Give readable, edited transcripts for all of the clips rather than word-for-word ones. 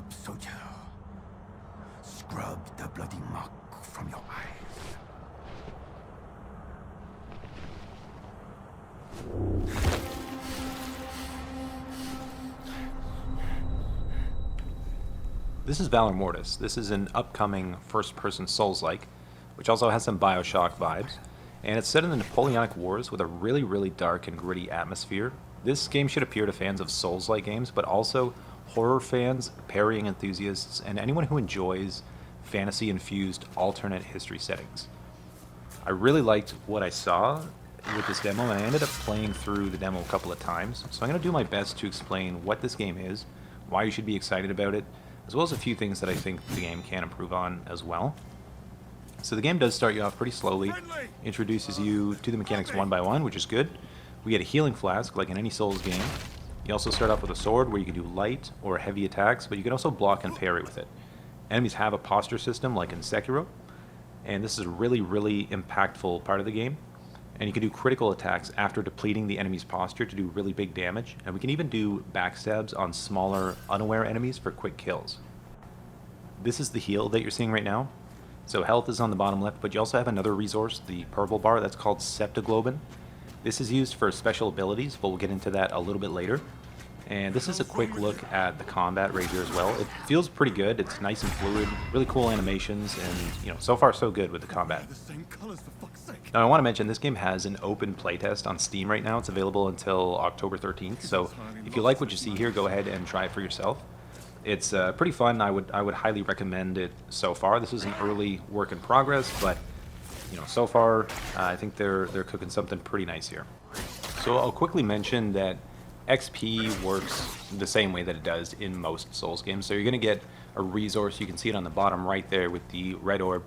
soldier. Scrub the bloody muck from your eyes. This is Valor Mortis. This is an upcoming first-person Souls-like, which also has some Bioshock vibes, and it's set in the Napoleonic Wars with a really, really dark and gritty atmosphere. This game should appeal to fans of Souls-like games, but also horror fans, parrying enthusiasts, and anyone who enjoys fantasy-infused alternate history settings. I really liked what I saw with this demo, and I ended up playing through the demo a couple of times, so I'm going to do my best to explain what this game is, why you should be excited about it, as well as a few things that I think the game can improve on as well. So the game does start you off pretty slowly, introduces you to the mechanics one by one, which is good. We get a healing flask, like in any Souls game. You also start off with a sword where you can do light or heavy attacks, but you can also block and parry with it. Enemies have a posture system, like in Sekiro, and this is a really, really impactful part of the game. And you can do critical attacks after depleting the enemy's posture to do really big damage, and we can even do backstabs on smaller, unaware enemies for quick kills. This is the heal that you're seeing right now. So health is on the bottom left, but you also have another resource, the purple bar, that's called Septoglobin. This is used for special abilities, but we'll get into that a little bit later. And this is a quick look at the combat right here as well. It feels pretty good, it's nice and fluid, really cool animations, and so far so good with the combat. Now I want to mention this game has an open playtest on Steam right now. It's available until October 13th, so if you like what you see here, go ahead and try it for yourself. It's pretty fun. I would highly recommend it so far. This is an early work in progress, but so far I think they're cooking something pretty nice here. So I'll quickly mention that XP works the same way that it does in most Souls games. So you're going to get a resource. You can see it on the bottom right there with the red orb.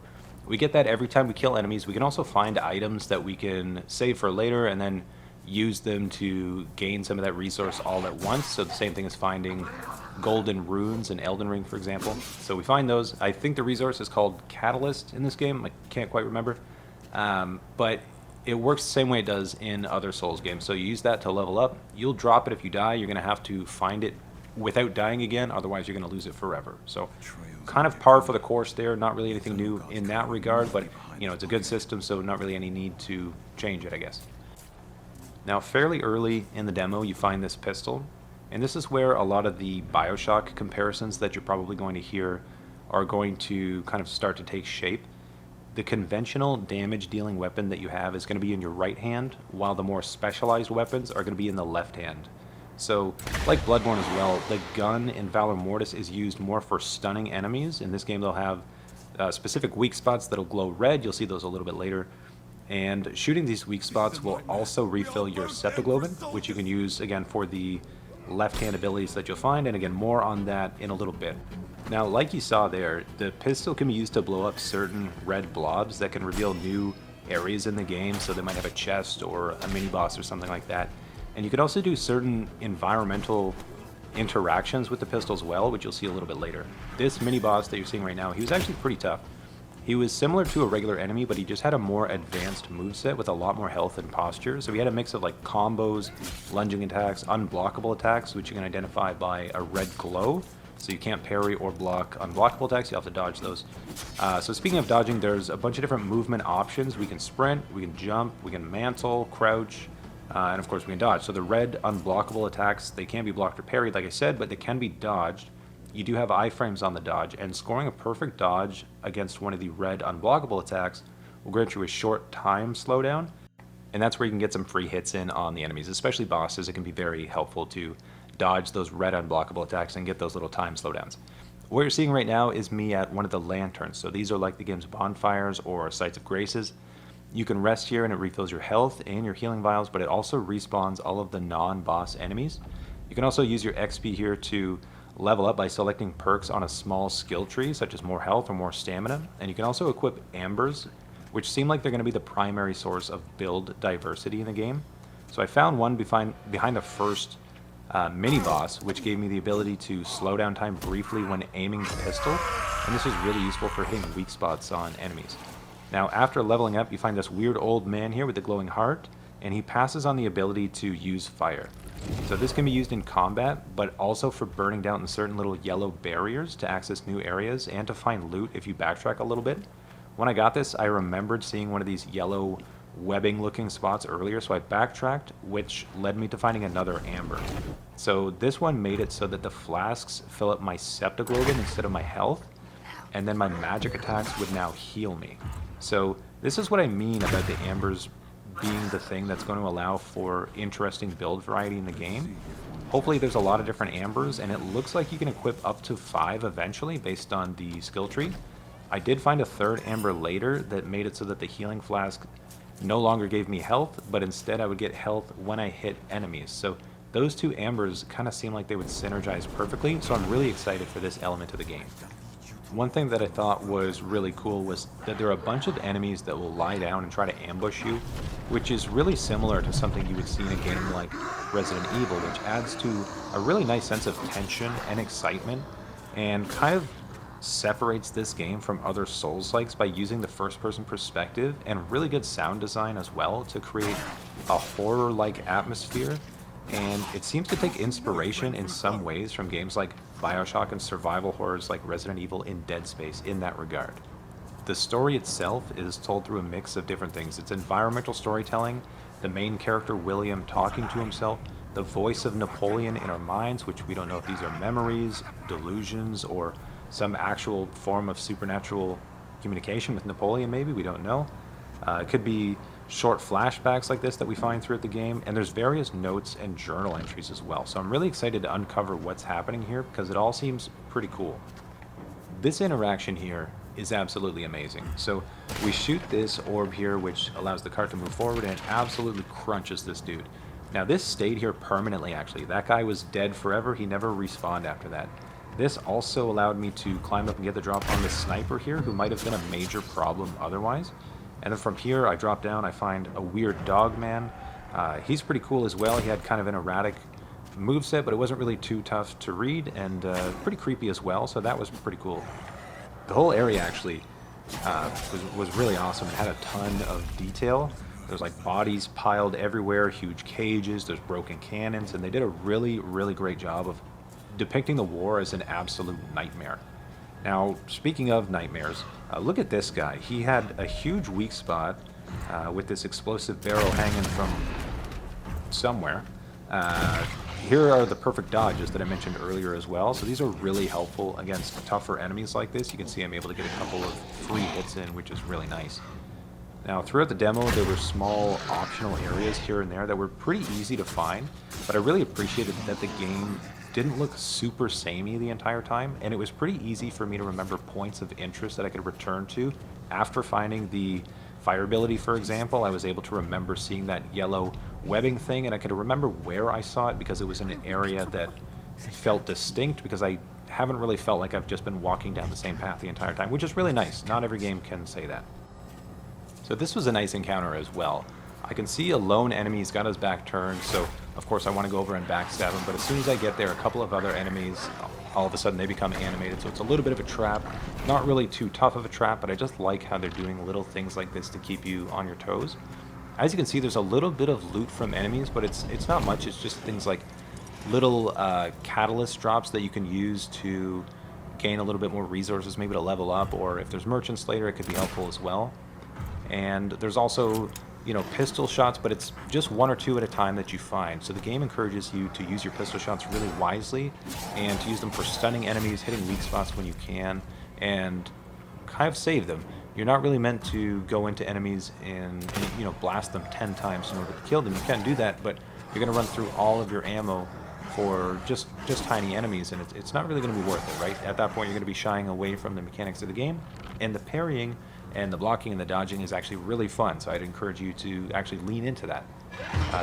We get that every time we kill enemies. We can also find items that we can save for later and then use them to gain some of that resource all at once. So the same thing as finding golden runes in Elden Ring, for example. So we find those. I think the resource is called Catalyst in this game. I can't quite remember. But it works the same way it does in other Souls games. So you use that to level up. You'll drop it if you die. You're going to have to find it without dying again. Otherwise, you're going to lose it forever. So kind of par for the course there. Not really anything new in that regard. But, it's a good system, so not really any need to change it, I guess. Now, fairly early in the demo, you find this pistol. And this is where a lot of the Bioshock comparisons that you're probably going to hear are going to kind of start to take shape. The conventional damage-dealing weapon that you have is going to be in your right hand, while the more specialized weapons are going to be in the left hand. So, like Bloodborne as well, the gun in Valor Mortis is used more for stunning enemies. In this game, they'll have specific weak spots that'll glow red. You'll see those a little bit later. And shooting these weak spots will also refill your Septoglobin, which you can use, again, for the left-hand abilities that you'll find, and again, more on that in a little bit. Now, like you saw there, the pistol can be used to blow up certain red blobs that can reveal new areas in the game, so they might have a chest or a mini-boss or something like that. And you could also do certain environmental interactions with the pistol as well, which you'll see a little bit later. This mini-boss that you're seeing right now, he was actually pretty tough. He was similar to a regular enemy, but he just had a more advanced moveset with a lot more health and posture. So he had a mix of like combos, lunging attacks, unblockable attacks, which you can identify by a red glow. So you can't parry or block unblockable attacks, you have to dodge those. So speaking of dodging, there's a bunch of different movement options. We can sprint, we can jump, we can mantle, crouch, and of course we can dodge. So the red unblockable attacks, they can be blocked or parried, like I said, but they can be dodged. You do have iframes on the dodge, and scoring a perfect dodge against one of the red unblockable attacks will grant you a short time slowdown, and that's where you can get some free hits in on the enemies, especially bosses. It can be very helpful to dodge those red unblockable attacks and get those little time slowdowns. What you're seeing right now is me at one of the lanterns. So these are like the game's bonfires or sites of graces. You can rest here and it refills your health and your healing vials, but it also respawns all of the non-boss enemies. You can also use your XP here to level up by selecting perks on a small skill tree, such as more health or more stamina. And you can also equip ambers, which seem like they're going to be the primary source of build diversity in the game. So I found one behind the first mini-boss, which gave me the ability to slow down time briefly when aiming the pistol, and this is really useful for hitting weak spots on enemies. Now, after leveling up, you find this weird old man here with the glowing heart, and he passes on the ability to use fire. So this can be used in combat, but also for burning down certain little yellow barriers to access new areas and to find loot if you backtrack a little bit. When I got this, I remembered seeing one of these yellow webbing looking spots earlier, so I backtracked, which led me to finding another amber. So this one made it so that the flasks fill up my septoglobin instead of my health, and then my magic attacks would now heal me. So this is what I mean about the ambers being the thing that's going to allow for interesting build variety in the game. Hopefully there's a lot of different ambers, and it looks like you can equip up to 5 eventually based on the skill tree. I did find a third amber later that made it so that the healing flask no longer gave me health, but instead I would get health when I hit enemies. So those two ambers kind of seem like they would synergize perfectly, so I'm really excited for this element of the game. One thing that I thought was really cool was that there are a bunch of enemies that will lie down and try to ambush you, which is really similar to something you would see in a game like Resident Evil, which adds to a really nice sense of tension and excitement, and kind of separates this game from other Souls-likes by using the first-person perspective and really good sound design as well to create a horror-like atmosphere. And it seems to take inspiration in some ways from games like BioShock and survival horrors like Resident Evil and Dead Space in that regard. The story itself is told through a mix of different things. It's environmental storytelling, the main character William talking to himself, the voice of Napoleon in our minds, which we don't know if these are memories, delusions, or some actual form of supernatural communication with Napoleon maybe, we don't know. It could be short flashbacks like this that we find throughout the game, and there's various notes and journal entries as well. So I'm really excited to uncover what's happening here because it all seems pretty cool. This interaction here is absolutely amazing. So we shoot this orb here, which allows the cart to move forward, and it absolutely crunches this dude. Now this stayed here permanently actually. That guy was dead forever, he never respawned after that. This also allowed me to climb up and get the drop on the sniper here, who might have been a major problem otherwise. And then from here, I drop down, I find a weird dog man. He's pretty cool as well. He had kind of an erratic moveset, but it wasn't really too tough to read, and pretty creepy as well, so that was pretty cool. The whole area actually was really awesome. It had a ton of detail. There's like bodies piled everywhere, huge cages, there's broken cannons, and they did a really, really great job of depicting the war as an absolute nightmare. Now, speaking of nightmares, look at this guy. He had a huge weak spot with this explosive barrel hanging from somewhere. Here are the perfect dodges that I mentioned earlier as well. So these are really helpful against tougher enemies like this. You can see I'm able to get a couple of free hits in, which is really nice. Now, throughout the demo, there were small optional areas here and there that were pretty easy to find, but I really appreciated that the game didn't look super samey the entire time, and it was pretty easy for me to remember points of interest that I could return to. After finding the fire ability, for example, I was able to remember seeing that yellow webbing thing, and I could remember where I saw it because it was in an area that felt distinct, because I haven't really felt like I've just been walking down the same path the entire time, which is really nice. Not every game can say that. So this was a nice encounter as well. I can see a lone enemy's got his back turned, so of course I want to go over and backstab him, but as soon as I get there, a couple of other enemies, all of a sudden they become animated, so it's a little bit of a trap. Not really too tough of a trap, but I just like how they're doing little things like this to keep you on your toes. As you can see, there's a little bit of loot from enemies, but it's not much. It's just things like little catalyst drops that you can use to gain a little bit more resources, maybe to level up, or if there's merchants later, it could be helpful as well. And there's also, you know, pistol shots, but it's just one or two at a time that you find. So the game encourages you to use your pistol shots really wisely and to use them for stunning enemies, hitting weak spots when you can, and kind of save them. You're not really meant to go into enemies and you know, blast them 10 times in order to kill them. You can do that, but you're going to run through all of your ammo for just tiny enemies, and it's not really going to be worth it, right? At that point, you're going to be shying away from the mechanics of the game, and the parrying and the blocking and the dodging is actually really fun, so I'd encourage you to actually lean into that.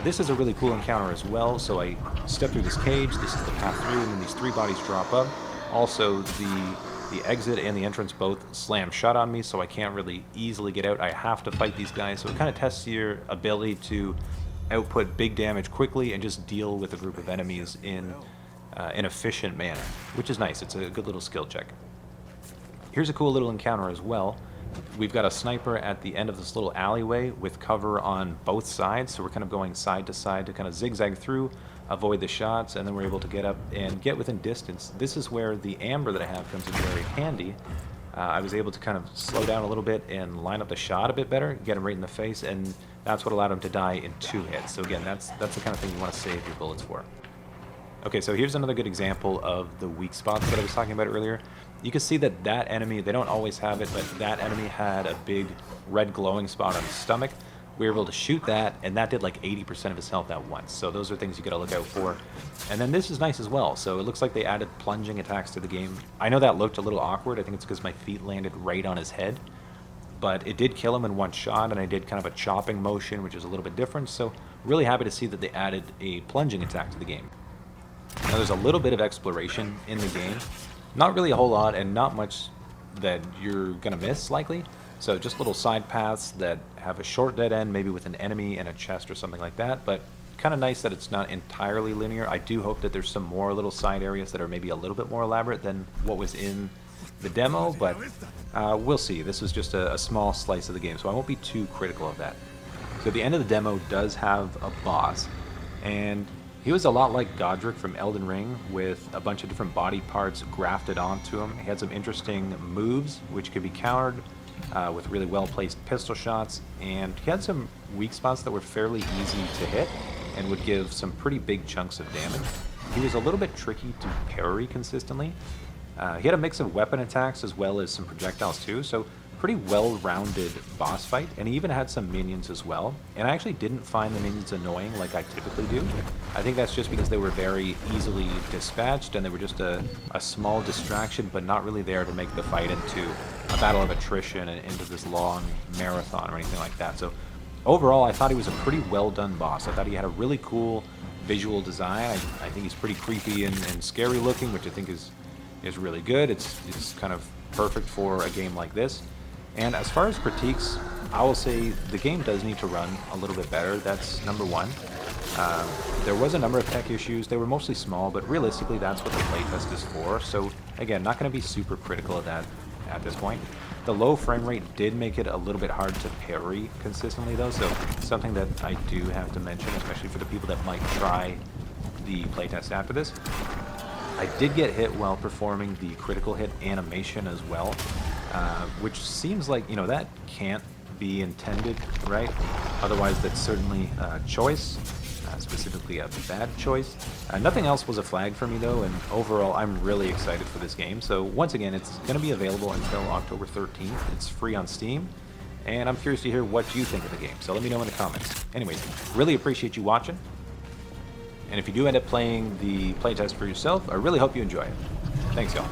This is a really cool encounter as well, so I step through this cage, this is the path through, and then these 3 bodies drop up. Also, the exit and the entrance both slam shut on me, so I can't really easily get out. I have to fight these guys, so it kind of tests your ability to output big damage quickly and just deal with a group of enemies in an efficient manner, which is nice. It's a good little skill check. Here's a cool little encounter as well. We've got a sniper at the end of this little alleyway with cover on both sides, so we're kind of going side to side to kind of zigzag through, avoid the shots, and then we're able to get up and get within distance. This is where the amber that I have comes in very handy. I was able to kind of slow down a little bit and line up the shot a bit better, get him right in the face, and that's what allowed him to die in 2 hits. So again, that's the kind of thing you want to save your bullets for. Okay, so here's another good example of the weak spots that I was talking about earlier. You can see that that enemy, they don't always have it, but that enemy had a big red glowing spot on his stomach. We were able to shoot that, and that did like 80% of his health at once. So those are things you gotta look out for. And then this is nice as well. So it looks like they added plunging attacks to the game. I know that looked a little awkward. I think it's because my feet landed right on his head. But it did kill him in 1 shot, and I did kind of a chopping motion, which is a little bit different. So really happy to see that they added a plunging attack to the game. Now there's a little bit of exploration in the game. Not really a whole lot, and not much that you're gonna miss, likely. So just little side paths that have a short dead end, maybe with an enemy and a chest or something like that, but kind of nice that it's not entirely linear. I do hope that there's some more little side areas that are maybe a little bit more elaborate than what was in the demo, but we'll see. This was just a small slice of the game, so I won't be too critical of that. So the end of the demo does have a boss, and he was a lot like Godric from Elden Ring, with a bunch of different body parts grafted onto him. He had some interesting moves, which could be countered with really well-placed pistol shots, and he had some weak spots that were fairly easy to hit and would give some pretty big chunks of damage. He was a little bit tricky to parry consistently. He had a mix of weapon attacks as well as some projectiles too, so pretty well-rounded boss fight, and he even had some minions as well. And I actually didn't find the minions annoying like I typically do. I think that's just because they were very easily dispatched, and they were just a small distraction, but not really there to make the fight into a battle of attrition and into this long marathon or anything like that. So overall, I thought he was a pretty well-done boss. I thought he had a really cool visual design. I think he's pretty creepy and scary looking, which I think is really good. It's kind of perfect for a game like this. And as far as critiques, I will say the game does need to run a little bit better. That's number one. There was a number of tech issues. They were mostly small, but realistically that's what the playtest is for. So again, not going to be super critical of that at this point. The low frame rate did make it a little bit hard to parry consistently though, so something that I do have to mention, especially for the people that might try the playtest after this. I did get hit while performing the critical hit animation as well, which seems like, you know, that can't be intended, right? Otherwise, that's certainly a choice, specifically a bad choice. Nothing else was a flag for me though, and overall, I'm really excited for this game. So once again, it's going to be available until October 13th. It's free on Steam, and I'm curious to hear what you think of the game. So let me know in the comments. Anyways, really appreciate you watching. And if you do end up playing the playtest for yourself, I really hope you enjoy it. Thanks, y'all.